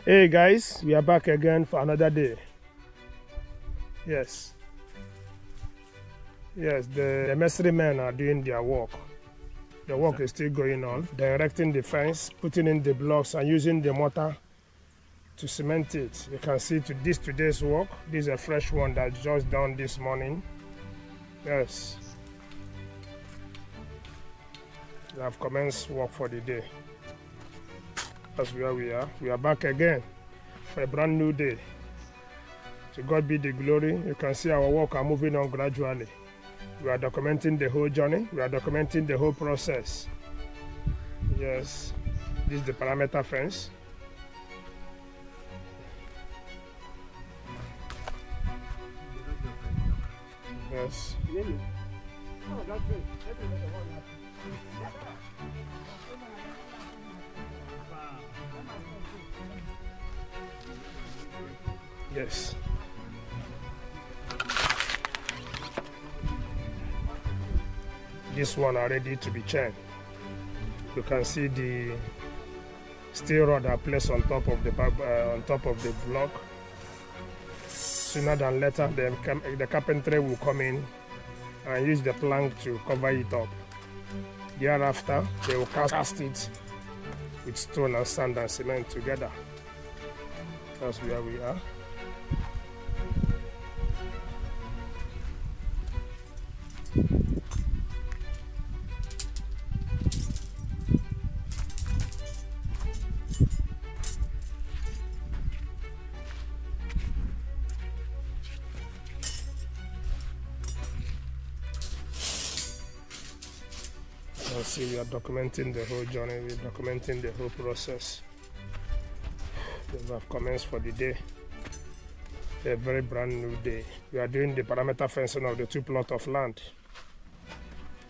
Hey guys, we are back again for another day. Yes, the masonry men are doing their work. The work is still going on. They're erecting the fence, putting in the blocks and using the mortar to cement it. You can see today's work. This is a fresh one that's just done this morning. Yes. They have commenced work for the day. That's where we are. We are back again for a brand new day. To God be the glory. You can see our work are moving on gradually. We are documenting the whole journey. We are documenting the whole process. Yes. This is the perimeter fence. Yes. Yes. This one are ready to be chained. You can see the steel rod are placed on top of the block. Sooner than later, the carpentry will come in and use the plank to cover it up. Thereafter, they will cast it with stone and sand and cement together. That's where we are. See, we are documenting the whole journey, we are documenting the whole process. We have commenced for the day, a very brand new day. We are doing the perimeter fencing of the 2 plots of land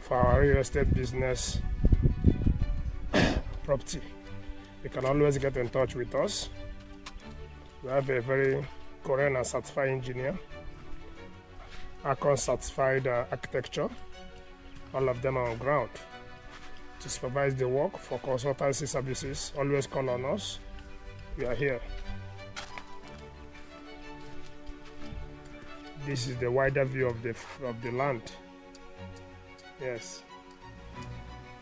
for our real estate business property. You can always get in touch with us. We have a very Korean and certified engineer, Akon certified architecture. All of them are on ground to supervise the work. For consultancy services, always call on us. We are here. This is the wider view of the land. Yes,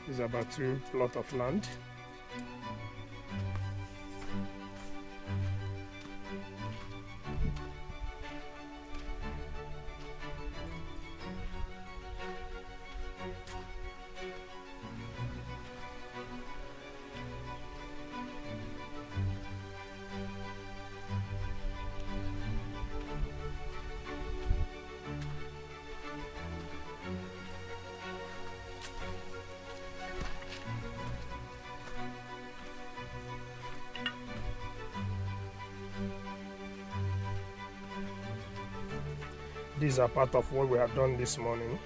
this is about 2 plots of land. These are part of what we have done this morning.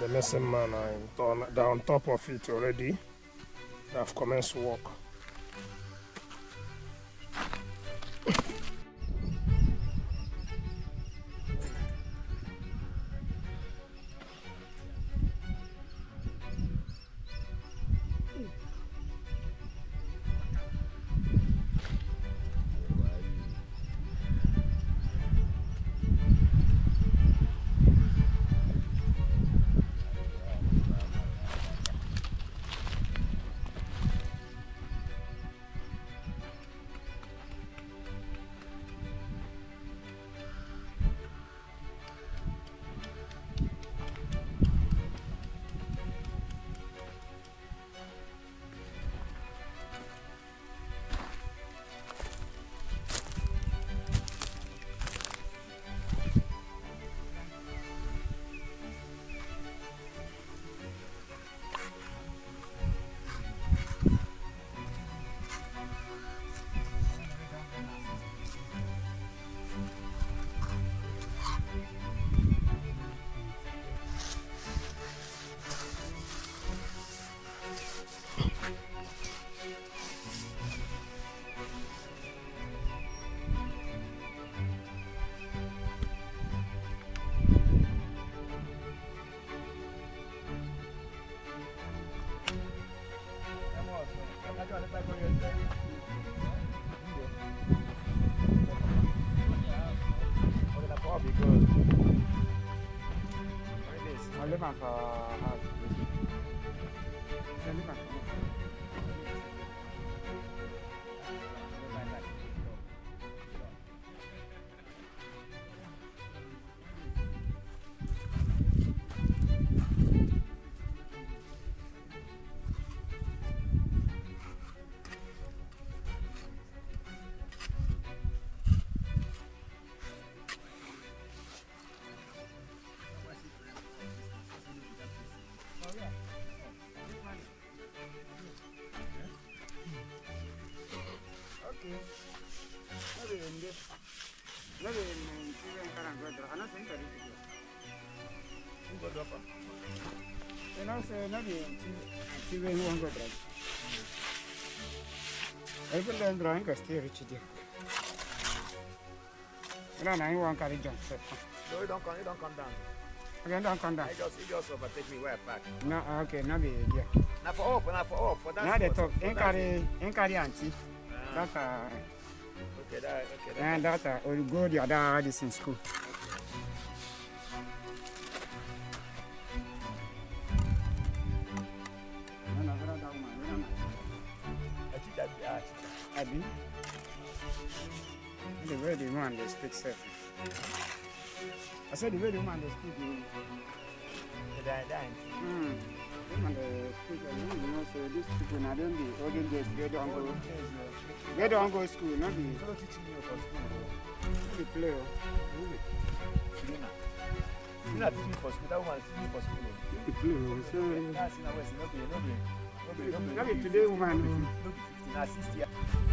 The mason man are on top of it already. They have commenced work. am for house. Leave am for okay. Maybe in this. Maybe in children can go there. I don't think that is good. Who go drop am? You know, so maybe in children who won't go there. Even then, drawing can still reach there. No, no, you won't carry jump. No, you don't come down. Again, don't come down. He just overtake me where I park. No, okay, no be there. Now for up, for that. Now they talk. Ain't carry auntie. That Okay, and that will go the other this in school. No, no, that woman. I think that be asked. Abi. The way the woman they speak self. I said the way the woman they speak. Die. Woman they speak. You know, so these people now don't be olden days. They don't go school. No be. Don't teach me for school. No be play. Not teach me for school. That woman teach me for school. No be play. So. That's in a way. No be. No be today woman. No be 15. 60.